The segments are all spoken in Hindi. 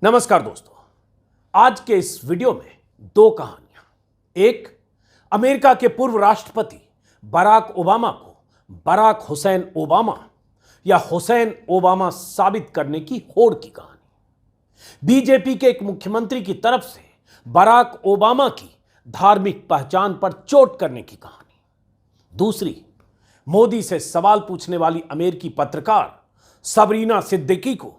नमस्कार दोस्तों, आज के इस वीडियो में दो कहानियां। एक, अमेरिका के पूर्व राष्ट्रपति बराक ओबामा को बराक हुसैन ओबामा या हुसैन ओबामा साबित करने की होड़ की कहानी। बीजेपी के एक मुख्यमंत्री की तरफ से बराक ओबामा की धार्मिक पहचान पर चोट करने की कहानी। दूसरी, मोदी से सवाल पूछने वाली अमेरिकी पत्रकार सबरीना सिद्दीकी को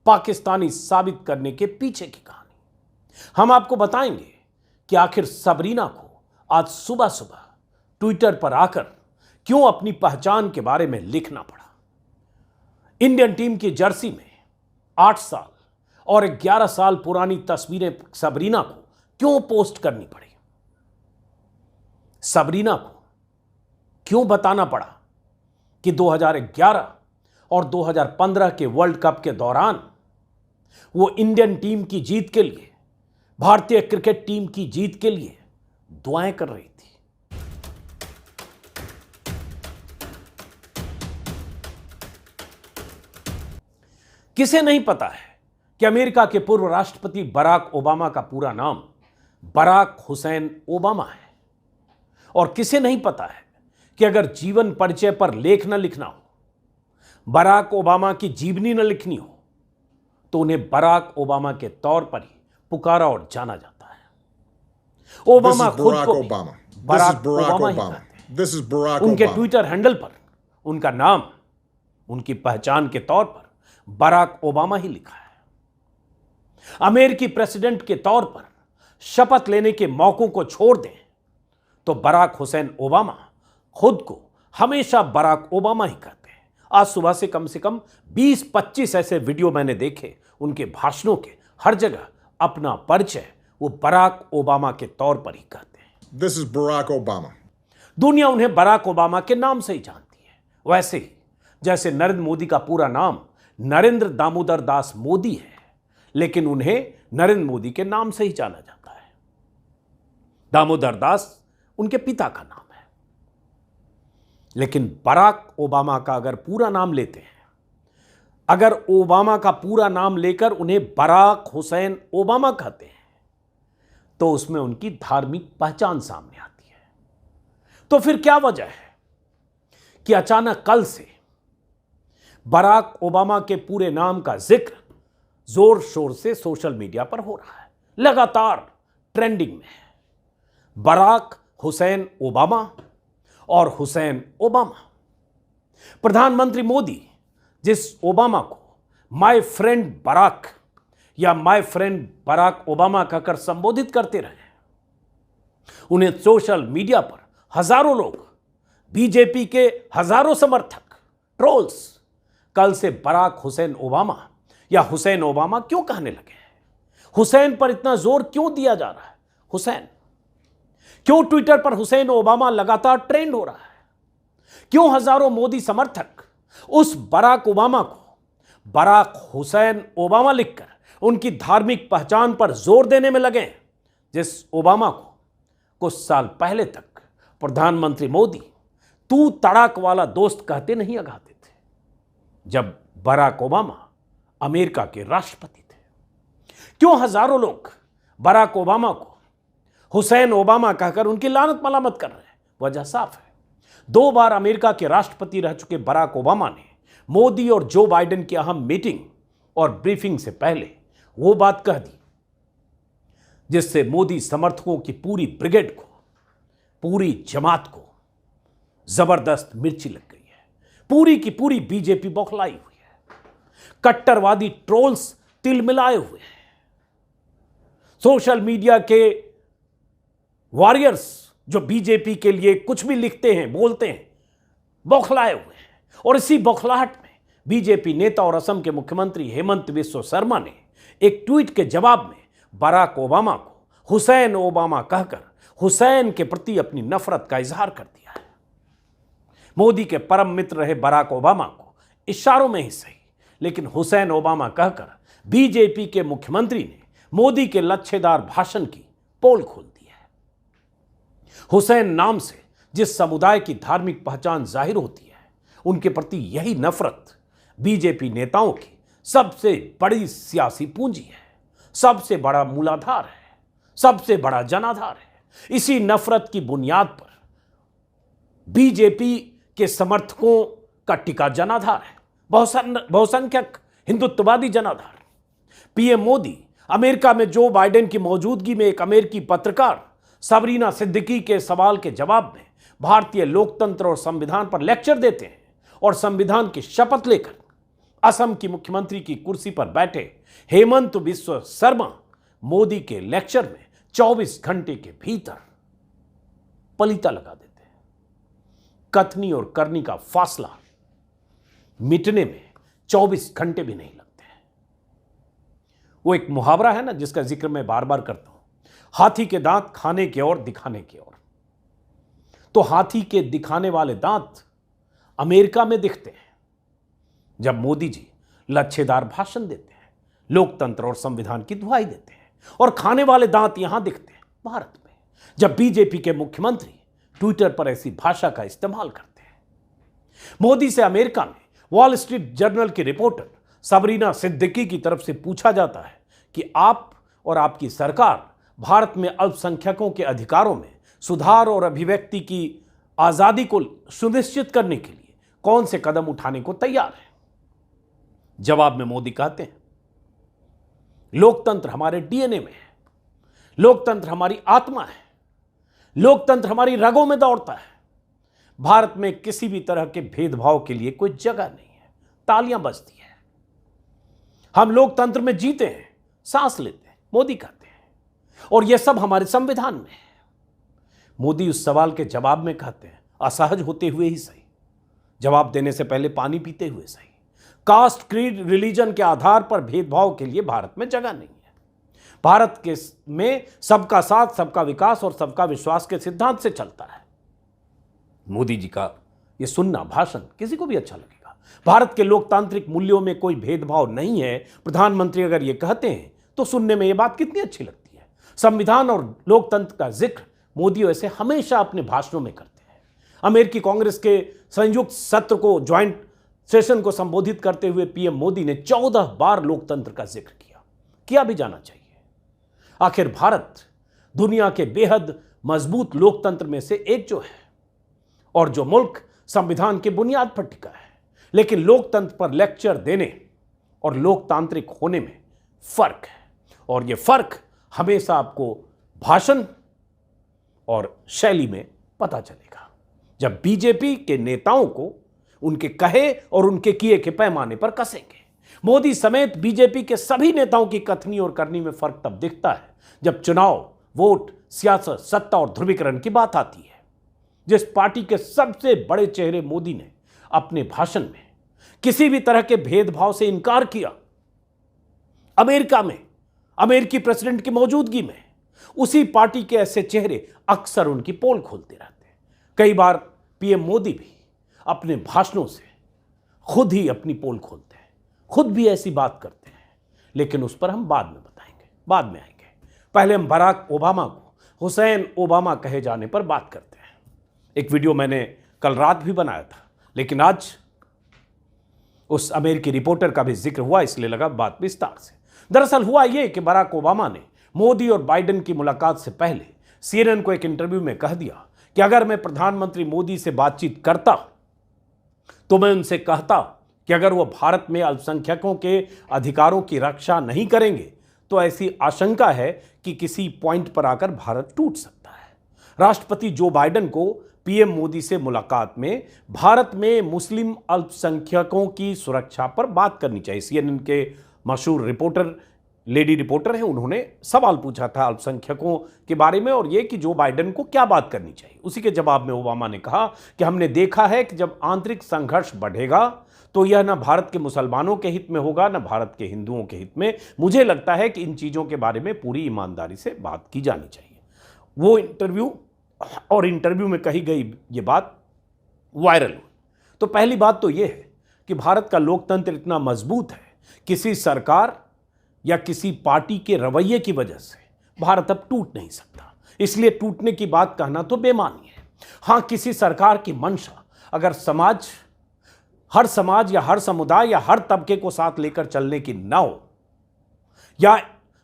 पाकिस्तानी साबित करने के पीछे की कहानी। हम आपको बताएंगे कि आखिर सबरीना को आज सुबह सुबह ट्विटर पर आकर क्यों अपनी पहचान के बारे में लिखना पड़ा। इंडियन टीम की जर्सी में 8 साल और 11 साल पुरानी तस्वीरें सबरीना को क्यों पोस्ट करनी पड़ी। सबरीना को क्यों बताना पड़ा कि 2011 और 2015 के वर्ल्ड कप के दौरान वो इंडियन टीम की जीत के लिए, भारतीय क्रिकेट टीम की जीत के लिए दुआएं कर रही थी। किसे नहीं पता है कि अमेरिका के पूर्व राष्ट्रपति बराक ओबामा का पूरा नाम बराक हुसैन ओबामा है। और किसे नहीं पता है कि अगर जीवन परिचय पर लेख न लिखना हो, बराक ओबामा की जीवनी न लिखनी हो, तो उन्हें बराक ओबामा के तौर पर ही पुकारा और जाना जाता है। ओबामा खुद को बराक ओबामा ही कहते हैं। उनके ट्विटर हैंडल पर उनका नाम, उनकी पहचान के तौर पर बराक ओबामा ही लिखा है। अमेरिकी प्रेसिडेंट के तौर पर शपथ लेने के मौकों को छोड़ दें तो बराक हुसैन ओबामा खुद को हमेशा बराक ओबामा ही कहते हैं। आज सुबह से कम 20-25 ऐसे वीडियो मैंने देखे, उनके भाषणों के हर जगह अपना परिचय वो बराक ओबामा के तौर पर ही कहते हैं। This is Barack Obama. दुनिया उन्हें बराक ओबामा के नाम से ही जानती है। वैसे ही जैसे नरेंद्र मोदी का पूरा नाम नरेंद्र दामोदर दास मोदी है, लेकिन उन्हें नरेंद्र मोदी के नाम से ही जाना जाता है। दामोदर दास उनके पिता का नाम है। लेकिन बराक ओबामा का अगर पूरा नाम लेते हैं, अगर ओबामा का पूरा नाम लेकर उन्हें बराक हुसैन ओबामा कहते हैं, तो उसमें उनकी धार्मिक पहचान सामने आती है। तो फिर क्या वजह है कि अचानक कल से बराक ओबामा के पूरे नाम का जिक्र जोर शोर से सोशल मीडिया पर हो रहा है, लगातार ट्रेंडिंग में है। बराक हुसैन ओबामा और हुसैन ओबामा। प्रधानमंत्री मोदी जिस ओबामा को माय फ्रेंड बराक या माय फ्रेंड बराक ओबामा कहकर संबोधित करते रहे, उन्हें सोशल मीडिया पर हजारों लोग, बीजेपी के हजारों समर्थक, ट्रोल्स कल से बराक हुसैन ओबामा या हुसैन ओबामा क्यों कहने लगे हैं। हुसैन पर इतना जोर क्यों दिया जा रहा है। हुसैन क्यों ट्विटर पर हुसैन ओबामा लगातार ट्रेंड हो रहा है। क्यों हजारों मोदी समर्थक उस बराक ओबामा को बराक हुसैन ओबामा लिखकर उनकी धार्मिक पहचान पर जोर देने में लगे, जिस ओबामा को कुछ साल पहले तक प्रधानमंत्री मोदी तू तड़ाक वाला दोस्त कहते नहीं अगाते थे, जब बराक ओबामा अमेरिका के राष्ट्रपति थे। क्यों हजारों लोग बराक ओबामा को हुसैन ओबामा कहकर उनकी लानत मलामत कर रहे हैं। वजह साफ है। 2 बार अमेरिका के राष्ट्रपति रह चुके बराक ओबामा ने मोदी और जो बाइडेन की अहम मीटिंग और ब्रीफिंग से पहले वो बात कह दी, जिससे मोदी समर्थकों की पूरी ब्रिगेड को, पूरी जमात को जबरदस्त मिर्ची लग गई है। पूरी की पूरी बीजेपी बौखलाई हुई है। कट्टरवादी ट्रोल्स तिलमिलाए हुए हैं। सोशल मीडिया के वॉरियर्स जो बीजेपी के लिए कुछ भी लिखते हैं, बोलते हैं, बौखलाए हुए हैं। और इसी बौखलाहट में बीजेपी नेता और असम के मुख्यमंत्री हेमंत बिस्वा शर्मा ने एक ट्वीट के जवाब में बराक ओबामा को हुसैन ओबामा कहकर हुसैन के प्रति अपनी नफरत का इजहार कर दिया है। मोदी के परम मित्र रहे बराक ओबामा को इशारों में ही सही, लेकिन हुसैन ओबामा कहकर बीजेपी के मुख्यमंत्री ने मोदी के लच्छेदार भाषण की पोल खोल दी है। हुसैन नाम से जिस समुदाय की धार्मिक पहचान जाहिर होती है, उनके प्रति यही नफरत बीजेपी नेताओं की सबसे बड़ी सियासी पूंजी है। सबसे बड़ा मूलाधार है, सबसे बड़ा जनाधार है। इसी नफरत की बुनियाद पर बीजेपी के समर्थकों का टिका जनाधार है, बहुसंख्यक हिंदुत्ववादी जनाधार। पीएम मोदी अमेरिका में जो बाइडेन की मौजूदगी में एक अमेरिकी पत्रकार सबरीना सिद्दीकी के सवाल के जवाब में भारतीय लोकतंत्र और संविधान पर लेक्चर देते हैं और संविधान की शपथ लेकर असम की मुख्यमंत्री की कुर्सी पर बैठे हेमंत बिस्वा शर्मा मोदी के लेक्चर में 24 घंटे के भीतर पलीता लगा देते हैं। कथनी और करनी का फासला मिटने में 24 घंटे भी नहीं लगते हैं। वो एक मुहावरा है ना, जिसका जिक्र मैं बार बार करता हूं, हाथी के दांत खाने की ओर दिखाने की ओर। तो हाथी के दिखाने वाले दांत अमेरिका में दिखते हैं जब मोदी जी लच्छेदार भाषण देते हैं, लोकतंत्र और संविधान की दुहाई देते हैं, और खाने वाले दांत यहां दिखते हैं भारत में, जब बीजेपी के मुख्यमंत्री ट्विटर पर ऐसी भाषा का इस्तेमाल करते हैं। मोदी से अमेरिका में वॉल स्ट्रीट जर्नल की रिपोर्टर सबरीना सिद्दीकी की तरफ से पूछा जाता है कि आप और आपकी सरकार भारत में अल्पसंख्यकों के अधिकारों में सुधार और अभिव्यक्ति की आजादी को सुनिश्चित करने के लिए कौन से कदम उठाने को तैयार है। जवाब में मोदी कहते हैं, लोकतंत्र हमारे डीएनए में है, लोकतंत्र हमारी आत्मा है, लोकतंत्र हमारी रगों में दौड़ता है। भारत में किसी भी तरह के भेदभाव के लिए कोई जगह नहीं है। तालियां बजती है, हम लोकतंत्र में जीते हैं, सांस लेते हैं, मोदी कहते हैं, और यह सब हमारे संविधान में है। मोदी उस सवाल के जवाब में कहते हैं, असहज होते हुए ही सही, जवाब देने से पहले पानी पीते हुए सही, कास्ट, क्रीड, रिलीजन के आधार पर भेदभाव के लिए भारत में जगह नहीं है। भारत के में सबका साथ, सबका विकास और सबका विश्वास के सिद्धांत से चलता है। मोदी जी का यह सुनना भाषण किसी को भी अच्छा लगेगा। भारत के लोकतांत्रिक मूल्यों में कोई भेदभाव नहीं है। प्रधानमंत्री अगर यह कहते हैं तो सुनने में यह बात कितनी अच्छी लगती है। संविधान और लोकतंत्र का जिक्र मोदी ऐसे हमेशा अपने भाषणों में करते हैं। अमेरिकी कांग्रेस के संयुक्त सत्र को, ज्वाइंट सेशन को संबोधित करते हुए पीएम मोदी ने 14 बार लोकतंत्र का जिक्र किया भी जाना चाहिए। आखिर भारत दुनिया के बेहद मजबूत लोकतंत्र में से एक जो है, और जो मुल्क संविधान की बुनियाद पर टिका है, लेकिन लोकतंत्र पर लेक्चर देने और लोकतांत्रिक होने में फर्क है। और यह फर्क हमेशा आपको भाषण और शैली में पता चलेगा, जब बीजेपी के नेताओं को उनके कहे और उनके किए के पैमाने पर कसेंगे। मोदी समेत बीजेपी के सभी नेताओं की कथनी और करनी में फर्क तब दिखता है जब चुनाव, वोट, सियासत, सत्ता और ध्रुवीकरण की बात आती है। जिस पार्टी के सबसे बड़े चेहरे मोदी ने अपने भाषण में किसी भी तरह के भेदभाव से इनकार किया, अमेरिका में अमेरिकी प्रेसिडेंट की मौजूदगी में, उसी पार्टी के ऐसे चेहरे अक्सर उनकी पोल खोलते रहते हैं। कई बार पीएम मोदी भी अपने भाषणों से खुद ही अपनी पोल खोलते हैं, खुद भी ऐसी बात करते हैं, लेकिन उस पर हम बाद में बताएंगे, बाद में आएंगे। पहले हम बराक ओबामा को हुसैन ओबामा कहे जाने पर बात करते हैं। एक वीडियो मैंने कल रात भी बनाया था, लेकिन आज उस अमेरिकी रिपोर्टर का भी जिक्र हुआ, इसलिए लगा बात विस्तार से। दरअसल हुआ यह कि बराक ओबामा ने मोदी और बाइडेन की मुलाकात से पहले सीएनएन को एक इंटरव्यू में कह दिया कि अगर मैं प्रधानमंत्री मोदी से बातचीत करता तो मैं उनसे कहता कि अगर वो भारत में अल्पसंख्यकों के अधिकारों की रक्षा नहीं करेंगे तो ऐसी आशंका है कि किसी पॉइंट पर आकर भारत टूट सकता है। राष्ट्रपति जो बाइडेन को पीएम मोदी से मुलाकात में भारत में मुस्लिम अल्पसंख्यकों की सुरक्षा पर बात करनी चाहिए। सीएनएन के मशहूर रिपोर्टर, लेडी रिपोर्टर हैं, उन्होंने सवाल पूछा था अल्पसंख्यकों के बारे में और ये कि जो बाइडेन को क्या बात करनी चाहिए। उसी के जवाब में ओबामा ने कहा कि हमने देखा है कि जब आंतरिक संघर्ष बढ़ेगा तो यह न भारत के मुसलमानों के हित में होगा, न भारत के हिंदुओं के हित में। मुझे लगता है कि इन चीज़ों के बारे में पूरी ईमानदारी से बात की जानी चाहिए। वो इंटरव्यू में कही गई ये बात वायरल हुई। तो पहली बात तो ये है कि भारत का लोकतंत्र इतना मजबूत है, किसी सरकार या किसी पार्टी के रवैये की वजह से भारत अब टूट नहीं सकता। इसलिए टूटने की बात कहना तो बेमानी है। हाँ, किसी सरकार की मंशा अगर हर समाज या हर समुदाय या हर तबके को साथ लेकर चलने की न हो, या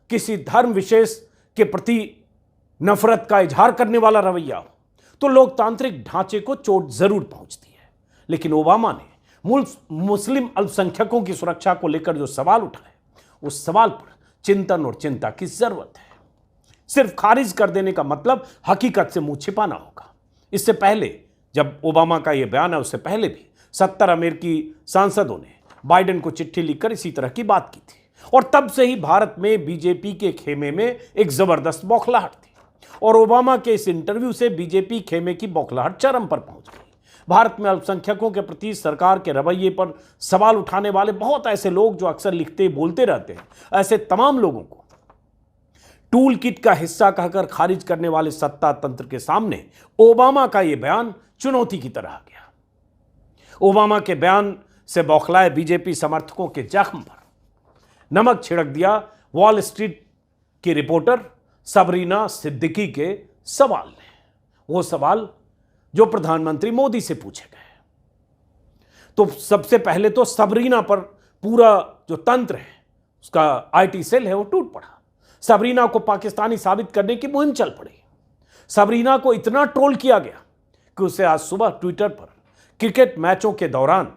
किसी धर्म विशेष के प्रति नफरत का इजहार करने वाला रवैया हो तो लोकतांत्रिक ढांचे को चोट जरूर पहुंचती है। लेकिन ओबामा ने मुस्लिम अल्पसंख्यकों की सुरक्षा को लेकर जो सवाल उठाए, उस सवाल पर चिंतन और चिंता की जरूरत है। सिर्फ खारिज कर देने का मतलब हकीकत से मुंह छिपाना होगा। इससे पहले जब ओबामा का यह बयान है, उससे पहले भी 70 अमेरिकी सांसदों ने बाइडेन को चिट्ठी लिखकर इसी तरह की बात की थी और तब से ही भारत में बीजेपी के खेमे में एक जबरदस्त बौखलाहट थी और ओबामा के इस इंटरव्यू से बीजेपी खेमे की बौखलाहट चरम पर पहुंच गई। भारत में अल्पसंख्यकों के प्रति सरकार के रवैये पर सवाल उठाने वाले बहुत ऐसे लोग जो अक्सर लिखते बोलते रहते हैं, ऐसे तमाम लोगों को टूल किट का हिस्सा कहकर खारिज करने वाले सत्ता तंत्र के सामने ओबामा का यह बयान चुनौती की तरह आ गया। ओबामा के बयान से बौखलाए बीजेपी समर्थकों के जख्म पर नमक छिड़क दिया वॉल स्ट्रीट की रिपोर्टर सबरीना सिद्दीकी के सवाल ने, वो सवाल जो प्रधानमंत्री मोदी से पूछे गए। तो सबसे पहले तो सबरीना पर पूरा जो तंत्र है, उसका आईटी सेल है, वो टूट पड़ा। सबरीना को पाकिस्तानी साबित करने की मुहिम चल पड़ी। सबरीना को इतना ट्रोल किया गया कि उसे आज सुबह ट्विटर पर क्रिकेट मैचों के दौरान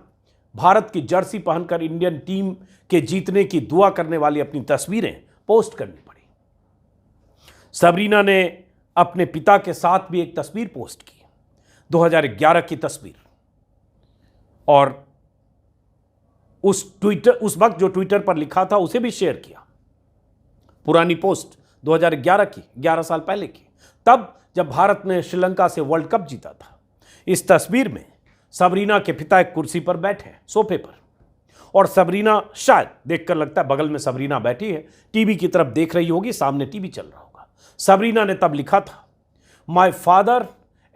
भारत की जर्सी पहनकर इंडियन टीम के जीतने की दुआ करने वाली अपनी तस्वीरें पोस्ट करनी पड़ी। सबरीना ने अपने पिता के साथ भी एक तस्वीर पोस्ट की, 2011 की तस्वीर, और उस वक्त जो ट्विटर पर लिखा था उसे भी शेयर किया। पुरानी पोस्ट 2011 की, 11 साल पहले की, तब जब भारत ने श्रीलंका से वर्ल्ड कप जीता था। इस तस्वीर में सबरीना के पिता एक कुर्सी पर बैठे हैं, सोफे पर, और सबरीना शायद देखकर लगता है बगल में सबरीना बैठी है, टीवी की तरफ देख रही होगी, सामने टीवी चल रहा होगा। सबरीना ने तब लिखा था, my father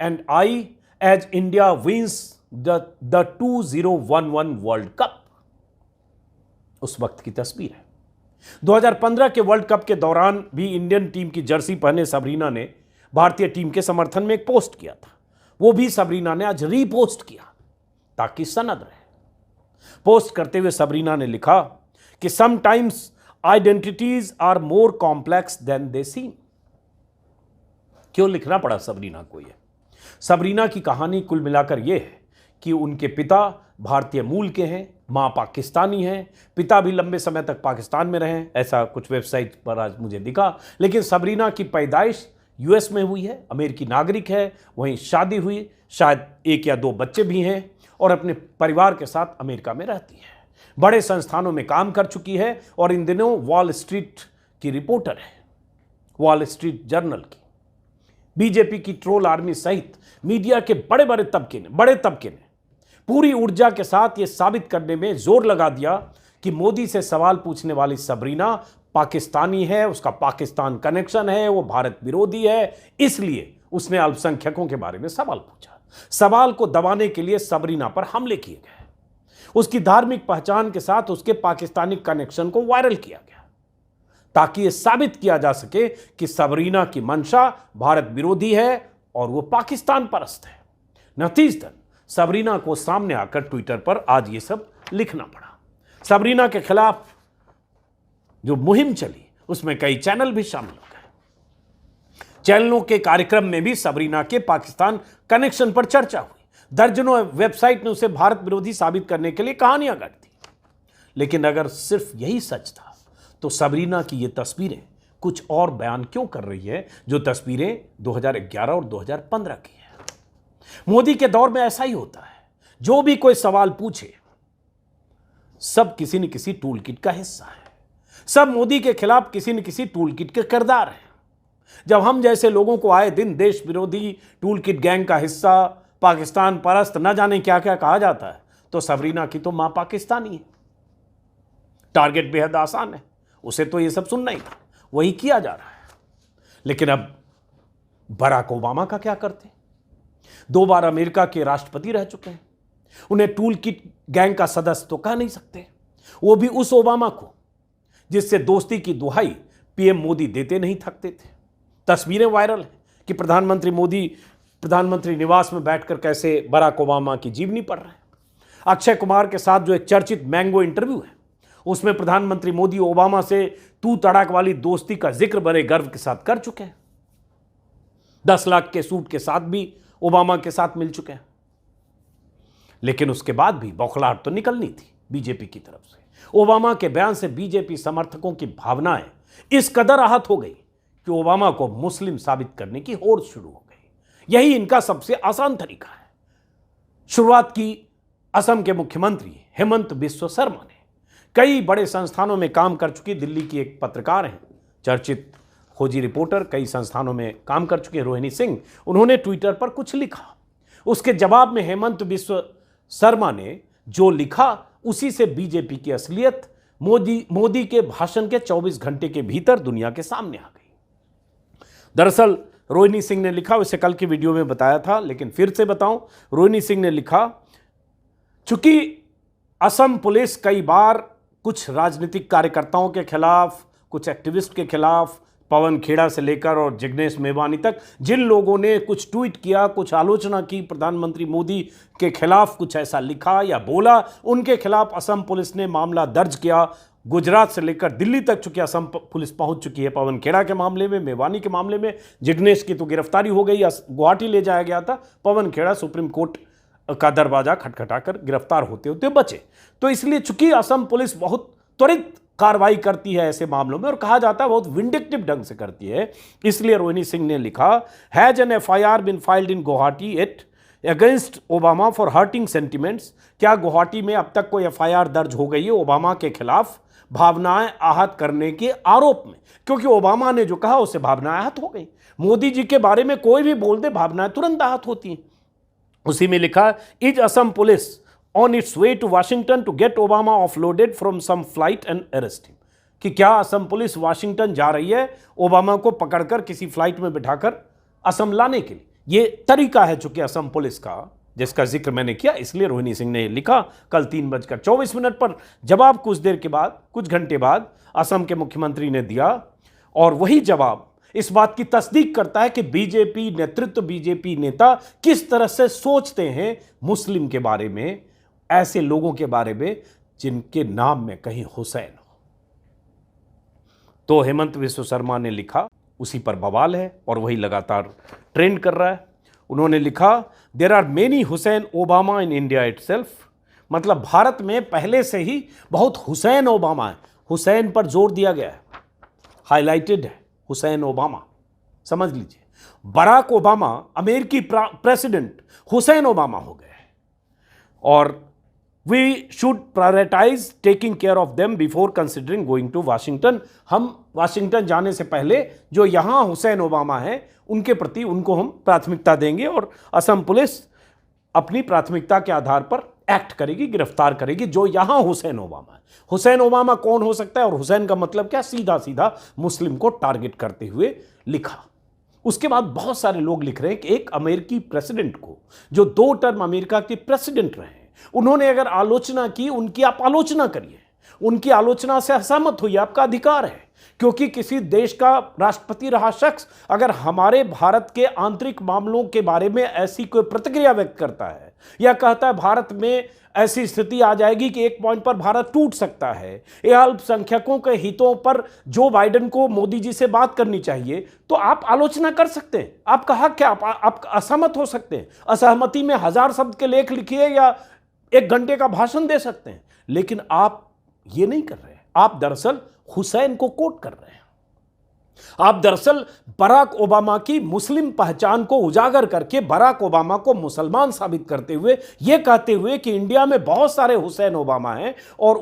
and I as India wins the 2011 world cup. उस वक्त की तस्वीर है। 2015 के वर्ल्ड कप के दौरान भी इंडियन टीम की जर्सी पहने सबरीना ने भारतीय टीम के समर्थन में एक पोस्ट किया था। वो भी सबरीना ने आज रीपोस्ट किया ताकि सनद रहे। पोस्ट करते हुए सबरीना ने लिखा कि sometimes identities are more complex than they seem. क्यों लिखना पड़ा सबरीना को ये? सबरीना की कहानी कुल मिलाकर यह है कि उनके पिता भारतीय मूल के हैं, मां पाकिस्तानी हैं, पिता भी लंबे समय तक पाकिस्तान में रहे, ऐसा कुछ वेबसाइट पर आज मुझे दिखा। लेकिन सबरीना की पैदाइश यूएस में हुई है, अमेरिकी नागरिक है, वहीं शादी हुई, शायद 1 या 2 बच्चे भी हैं और अपने परिवार के साथ अमेरिका में रहती है। बड़े संस्थानों में काम कर चुकी है और इन दिनों वॉल स्ट्रीट की रिपोर्टर है, वॉल स्ट्रीट जर्नल की। बीजेपी की ट्रोल आर्मी सहित मीडिया के बड़े तबके ने पूरी ऊर्जा के साथ यह साबित करने में जोर लगा दिया कि मोदी से सवाल पूछने वाली सबरीना पाकिस्तानी है, उसका पाकिस्तान कनेक्शन है, वो भारत विरोधी है, इसलिए उसने अल्पसंख्यकों के बारे में सवाल पूछा। सवाल को दबाने के लिए सबरीना पर हमले किए गए। उसकी धार्मिक पहचान के साथ उसके पाकिस्तानी कनेक्शन को वायरल किया गया ताकि यह साबित किया जा सके कि सबरीना की मंशा भारत विरोधी है और वो पाकिस्तान परस्त है। नतीजतन सबरीना को सामने आकर ट्विटर पर आज ये सब लिखना पड़ा। सबरीना के खिलाफ जो मुहिम चली उसमें कई चैनल भी शामिल हो गए। चैनलों के कार्यक्रम में भी सबरीना के पाकिस्तान कनेक्शन पर चर्चा हुई। दर्जनों वेबसाइट ने उसे भारत विरोधी साबित करने के लिए कहानियां गढ़ दी। लेकिन अगर सिर्फ यही सच था तो सबरीना की ये तस्वीरें कुछ और बयान क्यों कर रही है जो तस्वीरें 2011 और 2015 की है। मोदी के दौर में ऐसा ही होता है, जो भी कोई सवाल पूछे सब किसी न किसी टूल किट का हिस्सा है। सब मोदी के खिलाफ किसी न किसी टूल किट के किरदार हैं। जब हम जैसे लोगों को आए दिन देश विरोधी टूल किट गैंग का हिस्सा, पाकिस्तान परस्त, न जाने क्या क्या कहा जाता है, तो सबरीना की तो मां पाकिस्तानी है। टारगेट बेहद आसान है, उसे तो ये सब सुनना ही था, वही किया जा रहा है। लेकिन अब बराक ओबामा का क्या करते? 2 बार अमेरिका के राष्ट्रपति रह चुके हैं, उन्हें टूल किट गैंग का सदस्य तो कह नहीं सकते। वो भी उस ओबामा को जिससे दोस्ती की दुहाई पीएम मोदी देते नहीं थकते थे। तस्वीरें वायरल हैं कि प्रधानमंत्री मोदी प्रधानमंत्री निवास में बैठकर कैसे बराक ओबामा की जीवनी पढ़ रहे हैं। अक्षय कुमार के साथ जो एक चर्चित मैंगो इंटरव्यू है, उसमें प्रधानमंत्री मोदी ओबामा से तू तड़ाक वाली दोस्ती का जिक्र बड़े गर्व के साथ कर चुके हैं। 10 लाख के सूट के साथ भी ओबामा के साथ मिल चुके हैं। लेकिन उसके बाद भी बौखलाहट तो निकलनी थी बीजेपी की तरफ से। ओबामा के बयान से बीजेपी समर्थकों की भावनाएं इस कदर आहत हो गई कि ओबामा को मुस्लिम साबित करने की होड़ शुरू हो गई। यही इनका सबसे आसान तरीका है। शुरुआत की असम के मुख्यमंत्री हेमंत बिस्व शर्मा ने। कई बड़े संस्थानों में काम कर चुकी दिल्ली की एक पत्रकार हैं, चर्चित खोजी रिपोर्टर, कई संस्थानों में काम कर चुके रोहिणी सिंह। उन्होंने ट्विटर पर कुछ लिखा। उसके जवाब में हेमंत बिस्व शर्मा ने जो लिखा उसी से बीजेपी की असलियत मोदी के भाषण के 24 घंटे के भीतर दुनिया के सामने आ गई। दरअसल रोहिणी सिंह ने लिखा, उसे कल की वीडियो में बताया था लेकिन फिर से बताऊं। रोहिणी सिंह ने लिखा, चूंकि असम पुलिस कई बार कुछ राजनीतिक कार्यकर्ताओं के खिलाफ, कुछ एक्टिविस्ट के खिलाफ, पवन खेड़ा से लेकर और जिग्नेश मेवानी तक जिन लोगों ने कुछ ट्वीट किया, कुछ आलोचना की, प्रधानमंत्री मोदी के खिलाफ कुछ ऐसा लिखा या बोला, उनके खिलाफ असम पुलिस ने मामला दर्ज किया। गुजरात से लेकर दिल्ली तक चूंकि असम पुलिस पहुंच चुकी है। पवन खेड़ा के मामले में, मेवानी के मामले में, जिग्नेश की तो गिरफ्तारी हो गई, गुवाहाटी ले जाया गया था। पवन खेड़ा सुप्रीम कोर्ट का दरवाजा खटखटाकर गिरफ्तार होते होते बचे। तो इसलिए चूंकि असम पुलिस बहुत त्वरित कार्रवाई करती है ऐसे मामलों में, और कहा जाता है बहुत विंडिक्टिव ढंग से करती है, इसलिए रोहिणी सिंह ने लिखा, has an FIR been filed in Guwahati it against Obama for hurting sentiments. क्या गुवाहाटी में अब तक कोई FIR दर्ज हो गई है ओबामा के खिलाफ भावनाएं आहत करने के आरोप में? क्योंकि ओबामा ने जो कहा उससे भावनाएं आहत हो गई। मोदी जी के बारे में कोई भी बोल दे भावनाएं तुरंत आहत होती हैं। उसी में लिखा, is Assam police on its way to Washington to get Obama offloaded from some flight and arrest him। कि क्या असम पुलिस वाशिंगटन जा रही है ओबामा को पकड़कर किसी फ्लाइट में बिठाकर असम लाने के लिए? ये तरीका है चूंकि असम पुलिस का, जिसका जिक्र मैंने किया, इसलिए रोहिणी सिंह ने लिखा। कल 3:24 पर जवाब कुछ देर के बाद, कुछ घंटे बाद असम के मुख्यमंत्री ने दिया, और वही जवाब इस बात की तस्दीक करता है कि बीजेपी नेतृत्व, बीजेपी नेता किस तरह से सोचते हैं मुस्लिम के बारे में, ऐसे लोगों के बारे में जिनके नाम में कहीं हुसैन हो। तो हेमंत बिस्व शर्मा ने लिखा, उसी पर बवाल है और वही लगातार ट्रेंड कर रहा है। उन्होंने लिखा, there are many Hussain Obama in India itself. मतलब भारत में पहले से ही बहुत हुसैन ओबामा है। हुसैन पर जोर दिया गया है, हाईलाइटेड है हुसैन ओबामा। समझ लीजिए, बराक ओबामा अमेरिकी प्रेसिडेंट हुसैन ओबामा हो गए, और we should prioritise taking care of them before considering going to Washington. हम वाशिंगटन जाने से पहले जो यहां हुसैन ओबामा है उनके प्रति उनको हम प्राथमिकता देंगे, और असम पुलिस अपनी प्राथमिकता के आधार पर एक्ट करेगी, गिरफ्तार करेगी जो यहां हुसैन ओबामा है। हुसैन ओबामा कौन हो सकता है, और हुसैन का मतलब क्या? सीधा सीधा मुस्लिम को टारगेट करते हुए लिखा। उसके बाद बहुत सारे लोग लिख रहे हैं कि एक अमेरिकी प्रेसिडेंट को, जो 2 टर्म अमेरिका के प्रेसिडेंट रहे, उन्होंने अगर आलोचना की, उनकी आप आलोचना करिए, उनकी आलोचना से असहमत होइए, आपका अधिकार है। क्योंकि किसी देश का राष्ट्रपति रहा शख्स अगर हमारे भारत के आंतरिक मामलों के बारे में ऐसी कोई प्रतिक्रिया व्यक्त करता है या कहता है भारत में ऐसी स्थिति आ जाएगी कि एक पॉइंट पर भारत टूट सकता है, या अल्पसंख्यकों के हितों पर जो बाइडेन को मोदी जी से बात करनी चाहिए, तो आप आलोचना कर सकते हैं, आपका हक है, आप असहमत हो सकते हैं। असहमति में 1000 शब्द के लेख लिखिए या 1 घंटे का भाषण दे सकते हैं, लेकिन आप ये नहीं कर रहे। आप दरअसल हुसैन को कोट कर रहे हैं। आप दरअसल बराक ओबामा की मुस्लिम पहचान को उजागर करके बराक ओबामा को मुसलमान साबित करते हुए, यह कहते हुए कि इंडिया में बहुत सारे हुसैन ओबामा हैं और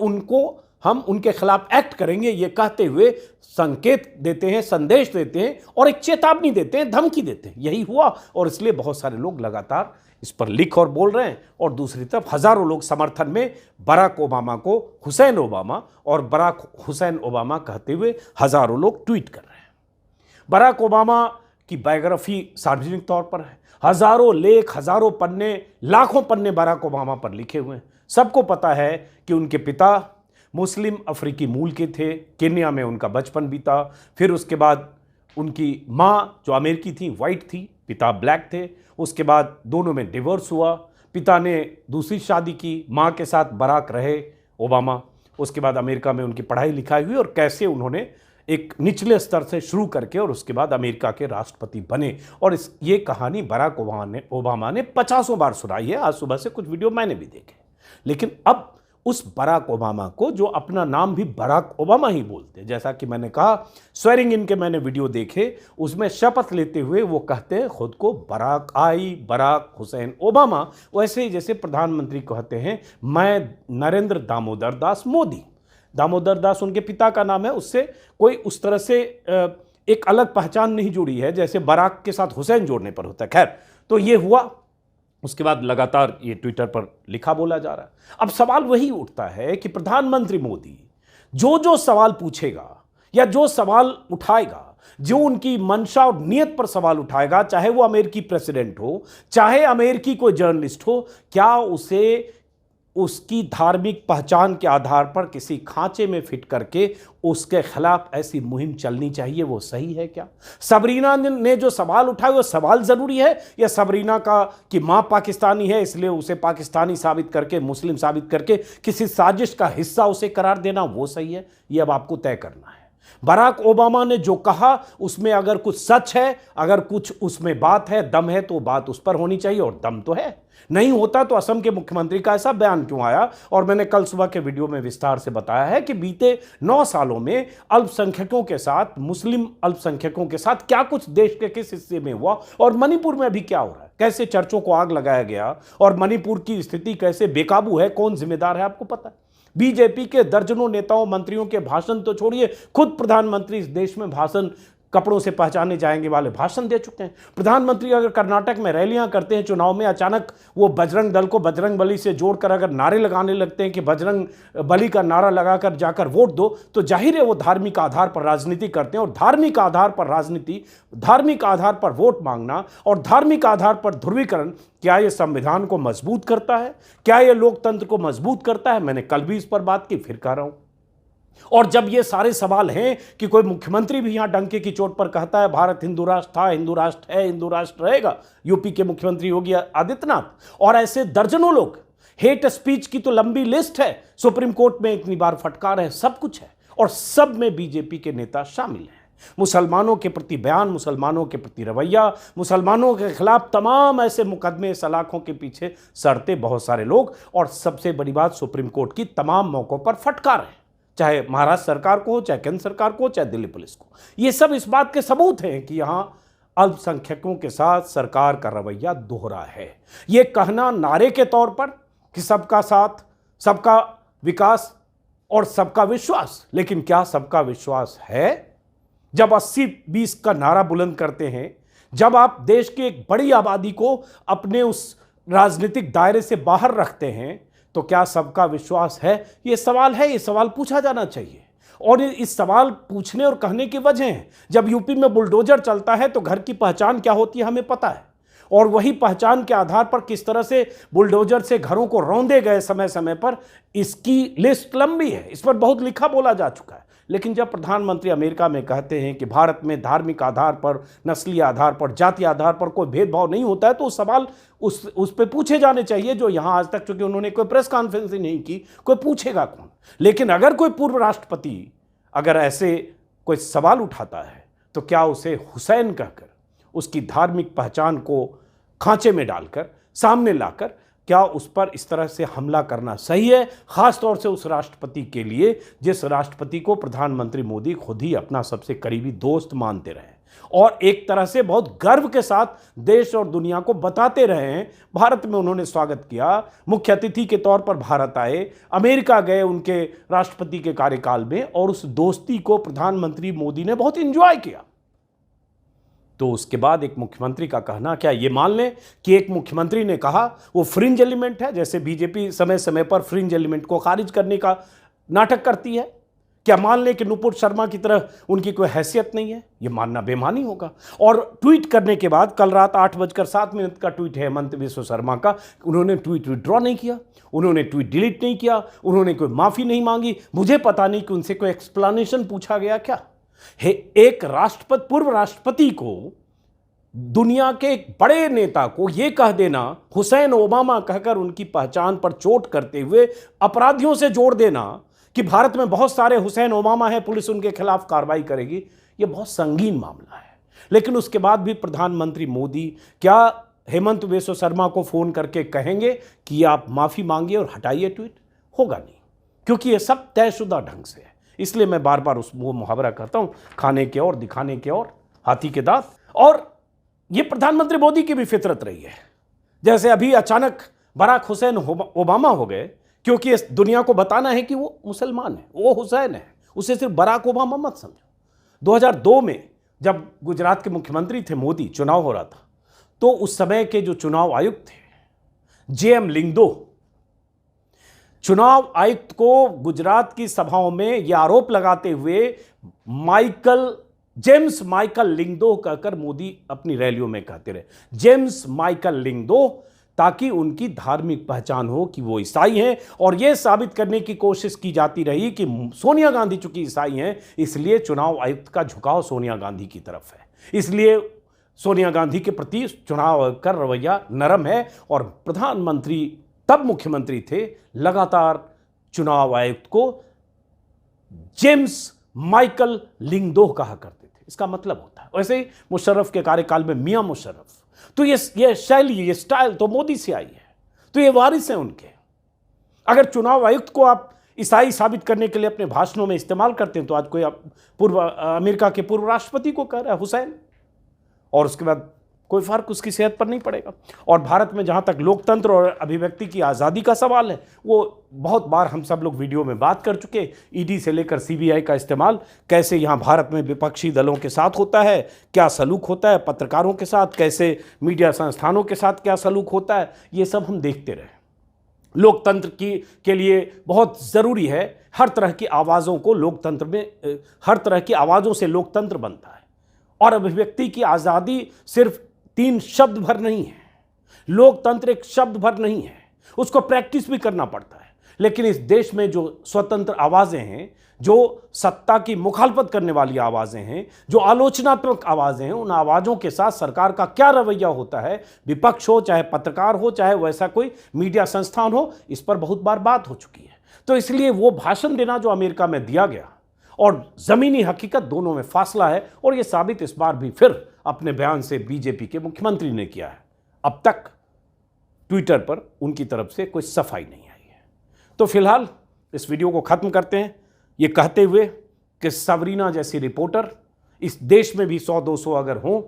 हम उनके खिलाफ एक्ट करेंगे, यह कहते हुए संकेत देते हैं, संदेश देते हैं और एक चेतावनी देते हैं, धमकी देते हैं। यही हुआ, और इसलिए बहुत सारे लोग लगातार इस पर लिख और बोल रहे हैं, और दूसरी तरफ हजारों लोग समर्थन में बराक ओबामा को हुसैन ओबामा और बराक हुसैन ओबामा कहते हुए हजारों लोग ट्वीट कर रहे हैं। बराक ओबामा की बायोग्राफी सार्वजनिक तौर पर है, हजारों लेख, हजारों पन्ने, लाखों पन्ने बराक ओबामा पर लिखे हुए हैं। सबको पता है कि उनके पिता मुस्लिम अफ्रीकी मूल के थे, केन्या में उनका बचपन बीता, फिर उसके बाद उनकी माँ जो अमेरिकी थी, वाइट थी, पिता ब्लैक थे। उसके बाद दोनों में डिवोर्स हुआ, पिता ने दूसरी शादी की, माँ के साथ बराक रहे ओबामा। उसके बाद अमेरिका में उनकी पढ़ाई लिखाई हुई और कैसे उन्होंने एक निचले स्तर से शुरू करके और उसके बाद अमेरिका के राष्ट्रपति बने। और ये कहानी बराक ओबामा ने 50 बार सुनाई है। आज सुबह से कुछ वीडियो मैंने भी देखे। लेकिन अब उस बराक ओबामा को, जो अपना नाम भी बराक ओबामा ही बोलते हैं, जैसा कि मैंने कहा स्वेरिंग इन के मैंने वीडियो देखे, उसमें शपथ लेते हुए वो कहते हैं खुद को बराक हुसैन ओबामा, वैसे ही जैसे प्रधानमंत्री कहते हैं मैं नरेंद्र दामोदर दास मोदी। दामोदर दास उनके पिता का नाम है, उससे कोई उस तरह से एक अलग पहचान नहीं जुड़ी है जैसे बराक के साथ हुसैन जोड़ने पर होता है। खैर, तो ये हुआ। उसके बाद लगातार ये ट्विटर पर लिखा बोला जा रहा है। अब सवाल वही उठता है कि प्रधानमंत्री मोदी जो सवाल पूछेगा या जो सवाल उठाएगा, जो उनकी मंशा और नियत पर सवाल उठाएगा, चाहे वो अमेरिकी प्रेसिडेंट हो, चाहे अमेरिकी कोई जर्नलिस्ट हो, क्या उसे उसकी धार्मिक पहचान के आधार पर किसी खांचे में फिट करके उसके खिलाफ ऐसी मुहिम चलनी चाहिए? वो सही है क्या? सबरीना ने जो सवाल उठाए वो सवाल जरूरी है, या सबरीना का कि मां पाकिस्तानी है इसलिए उसे पाकिस्तानी साबित करके, मुस्लिम साबित करके किसी साजिश का हिस्सा उसे करार देना वो सही है? ये अब आपको तय करना है। बराक ओबामा ने जो कहा उसमें अगर कुछ सच है, अगर कुछ उसमें बात है, दम है, तो बात उस पर होनी चाहिए, और दम तो है। नहीं होता तो असम के मुख्यमंत्री का ऐसा बयान क्यों आया? और मैंने कल सुबह के वीडियो में विस्तार से बताया है कि बीते 9 सालों में अल्पसंख्यकों के साथ, मुस्लिम अल्पसंख्यकों के साथ क्या कुछ देश के किस हिस्से में हुआ, और मणिपुर में अभी क्या हो रहा है, कैसे चर्चों को आग लगाया गया, और मणिपुर की स्थिति कैसे बेकाबू है, कौन जिम्मेदार है, आपको पता है। बीजेपी के दर्जनों नेताओं मंत्रियों के भाषण तो छोड़िए, खुद प्रधानमंत्री इस देश में भाषण, कपड़ों से पहचाने जाएंगे वाले भाषण दे चुके हैं। प्रधानमंत्री अगर कर्नाटक में रैलियां करते हैं चुनाव में, अचानक वो बजरंग दल को बजरंग बली से जोड़कर अगर नारे लगाने लगते हैं कि बजरंग बली का नारा लगाकर जाकर वोट दो, तो जाहिर है वो धार्मिक आधार पर राजनीति करते हैं। और धार्मिक आधार पर राजनीति, धार्मिक आधार पर वोट मांगना और धार्मिक आधार पर ध्रुवीकरण, क्या ये संविधान को मजबूत करता है? क्या ये लोकतंत्र को मजबूत करता है? मैंने कल भी इस पर बात की, फिर कह रहा हूं। और जब ये सारे सवाल हैं कि कोई मुख्यमंत्री भी यहां डंके की चोट पर कहता है भारत हिंदू राष्ट्र था, हिंदू राष्ट्र है, हिंदू राष्ट्र रहेगा, यूपी के मुख्यमंत्री योगी आदित्यनाथ, और ऐसे दर्जनों लोग, हेट स्पीच की तो लंबी लिस्ट है, सुप्रीम कोर्ट में इतनी बार फटकार है, सब कुछ है, और सब में बीजेपी के नेता शामिल हैं। मुसलमानों के प्रति बयान, मुसलमानों के प्रति रवैया, मुसलमानों के खिलाफ तमाम ऐसे मुकदमे, सलाखों के पीछे सड़ते बहुत सारे लोग, और सबसे बड़ी बात सुप्रीम कोर्ट की तमाम मौकों पर फटकार है, चाहे महाराष्ट्र सरकार को हो, चाहे केंद्र सरकार को हो, चाहे दिल्ली पुलिस को। ये सब इस बात के सबूत हैं कि यहां अल्पसंख्यकों के साथ सरकार का रवैया दोहरा है। ये कहना नारे के तौर पर कि सबका साथ, सबका विकास और सबका विश्वास, लेकिन क्या सबका विश्वास है? जब 80-20 का नारा बुलंद करते हैं, जब आप देश की एक बड़ी आबादी को अपने उस राजनीतिक दायरे से बाहर रखते हैं, तो क्या सबका विश्वास है? ये सवाल है, ये सवाल पूछा जाना चाहिए। और इस सवाल पूछने और कहने की वजह है, जब यूपी में बुलडोजर चलता है तो घर की पहचान क्या होती है हमें पता है, और वही पहचान के आधार पर किस तरह से बुलडोजर से घरों को रौंदे गए समय समय पर, इसकी लिस्ट लंबी है, इस पर बहुत लिखा बोला जा चुका है। लेकिन जब प्रधानमंत्री अमेरिका में कहते हैं कि भारत में धार्मिक आधार पर, नस्ली आधार पर, जाति आधार पर कोई भेदभाव नहीं होता है, तो सवाल उस पे पूछे जाने चाहिए, जो यहां आज तक, चूंकि उन्होंने कोई प्रेस कॉन्फ्रेंस ही नहीं की, कोई पूछेगा कौन? लेकिन अगर कोई पूर्व राष्ट्रपति अगर ऐसे कोई सवाल उठाता है, तो क्या उसे हुसैन कहकर, उसकी धार्मिक पहचान को खांचे में डालकर, सामने लाकर, क्या उस पर इस तरह से हमला करना सही है? खासतौर से उस राष्ट्रपति के लिए जिस राष्ट्रपति को प्रधानमंत्री मोदी खुद ही अपना सबसे करीबी दोस्त मानते रहे, और एक तरह से बहुत गर्व के साथ देश और दुनिया को बताते रहे हैं। भारत में उन्होंने स्वागत किया, मुख्य अतिथि के तौर पर भारत आए, अमेरिका गए उनके राष्ट्रपति के कार्यकाल में, और उस दोस्ती को प्रधानमंत्री मोदी ने बहुत एंजॉय किया। तो उसके बाद एक मुख्यमंत्री का कहना, क्या ये मान लें कि एक मुख्यमंत्री ने कहा वो फ्रिंज एलिमेंट है, जैसे बीजेपी समय समय पर फ्रिंज एलिमेंट को खारिज करने का नाटक करती है? क्या मान लें कि नुपुर शर्मा की तरह उनकी कोई हैसियत नहीं है? ये मानना बेमानी होगा। और ट्वीट करने के बाद, कल रात 8:07 का ट्वीट है हेमंत बिस्व शर्मा का, उन्होंने ट्वीट विड्रॉ नहीं किया, उन्होंने ट्वीट डिलीट नहीं किया, उन्होंने कोई माफ़ी नहीं मांगी। मुझे पता नहीं कि उनसे कोई एक्सप्लेनेशन पूछा गया क्या? एक राष्ट्रपति, पूर्व राष्ट्रपति को, दुनिया के एक बड़े नेता को यह कह देना, हुसैन ओबामा कहकर उनकी पहचान पर चोट करते हुए अपराधियों से जोड़ देना, कि भारत में बहुत सारे हुसैन ओबामा हैं, पुलिस उनके खिलाफ कार्रवाई करेगी, यह बहुत संगीन मामला है। लेकिन उसके बाद भी प्रधानमंत्री मोदी क्या हेमंत बिस्वा शर्मा को फोन करके कहेंगे कि आप माफी मांगिए और हटाइए ट्वीट? होगा नहीं, क्योंकि यह सब तयशुदा ढंग से है। इसलिए मैं बार बार वो मुहावरा करता हूं, खाने के और दिखाने के और, हाथी के दांत। और यह प्रधानमंत्री मोदी की भी फितरत रही है। जैसे अभी अचानक बराक हुसैन ओबामा हो गए, क्योंकि इस दुनिया को बताना है कि वो मुसलमान है, वो हुसैन है, उसे सिर्फ बराक ओबामा मत समझो। 2002 में जब गुजरात के मुख्यमंत्री थे मोदी, चुनाव हो रहा था, तो उस समय के जो चुनाव आयुक्त थे जेएम लिंगदो, चुनाव आयुक्त को गुजरात की सभाओं में यह आरोप लगाते हुए जेम्स माइकल लिंगदो कहकर मोदी अपनी रैलियों में कहते रहे, जेम्स माइकल लिंगदो, ताकि उनकी धार्मिक पहचान हो कि वो ईसाई हैं। और यह साबित करने की कोशिश की जाती रही कि सोनिया गांधी चूंकि ईसाई हैं, इसलिए चुनाव आयुक्त का झुकाव सोनिया गांधी की तरफ है, इसलिए सोनिया गांधी के प्रति चुनाव आयोग का रवैया नरम है। और प्रधानमंत्री तब मुख्यमंत्री थे, लगातार चुनाव आयुक्त को जेम्स माइकल लिंगदो कहा करते थे। इसका मतलब होता है, वैसे ही मुशर्रफ के कार्यकाल में मियां मुशर्रफ। तो ये शैली, ये स्टाइल तो मोदी से आई है, तो ये वारिस हैं उनके। अगर चुनाव आयुक्त को आप ईसाई साबित करने के लिए अपने भाषणों में इस्तेमाल करते हैं, तो आज कोई अमेरिका के पूर्व राष्ट्रपति को कह रहा है हुसैन, और उसके बाद कोई फर्क उसकी सेहत पर नहीं पड़ेगा। और भारत में जहां तक लोकतंत्र और अभिव्यक्ति की आज़ादी का सवाल है, वो बहुत बार हम सब लोग वीडियो में बात कर चुके। ईडी से लेकर सीबीआई का इस्तेमाल कैसे यहां भारत में विपक्षी दलों के साथ होता है, क्या सलूक होता है पत्रकारों के साथ, कैसे मीडिया संस्थानों के साथ क्या सलूक होता है, ये सब हम देखते रहे। लोकतंत्र के लिए बहुत ज़रूरी है हर तरह की आवाज़ों को, लोकतंत्र में हर तरह की आवाज़ों से लोकतंत्र बनता है। और अभिव्यक्ति की आज़ादी सिर्फ 3 शब्द भर नहीं है, लोकतंत्र एक शब्द भर नहीं है, उसको प्रैक्टिस भी करना पड़ता है। लेकिन इस देश में जो स्वतंत्र आवाज़ें हैं, जो सत्ता की मुखालफत करने वाली आवाज़ें हैं, जो आलोचनात्मक आवाज़ें हैं, उन आवाज़ों के साथ सरकार का क्या रवैया होता है, विपक्ष हो चाहे पत्रकार हो चाहे वैसा कोई मीडिया संस्थान हो, इस पर बहुत बार बात हो चुकी है। तो इसलिए वो भाषण देना जो अमेरिका में दिया गया और ज़मीनी हकीकत, दोनों में फासला है। और ये साबित इस बार भी फिर अपने बयान से बीजेपी के मुख्यमंत्री ने किया है। अब तक ट्विटर पर उनकी तरफ से कोई सफाई नहीं आई है। तो फिलहाल इस वीडियो को ख़त्म करते हैं ये कहते हुए कि सबरीना जैसी रिपोर्टर इस देश में भी 100-200 अगर हों,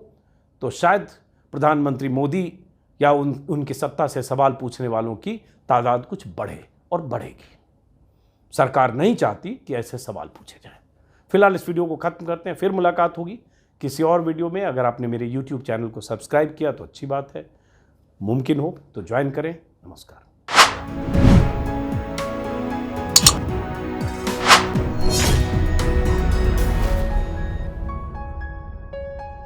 तो शायद प्रधानमंत्री मोदी या उनकी सत्ता से सवाल पूछने वालों की तादाद कुछ बढ़े और बढ़ेगी। सरकार नहीं चाहती कि ऐसे सवाल पूछे जाएं। फिलहाल इस वीडियो को खत्म करते हैं, फिर मुलाकात होगी किसी और वीडियो में। अगर आपने मेरे YouTube चैनल को सब्सक्राइब किया तो अच्छी बात है, मुमकिन हो तो ज्वाइन करें। नमस्कार।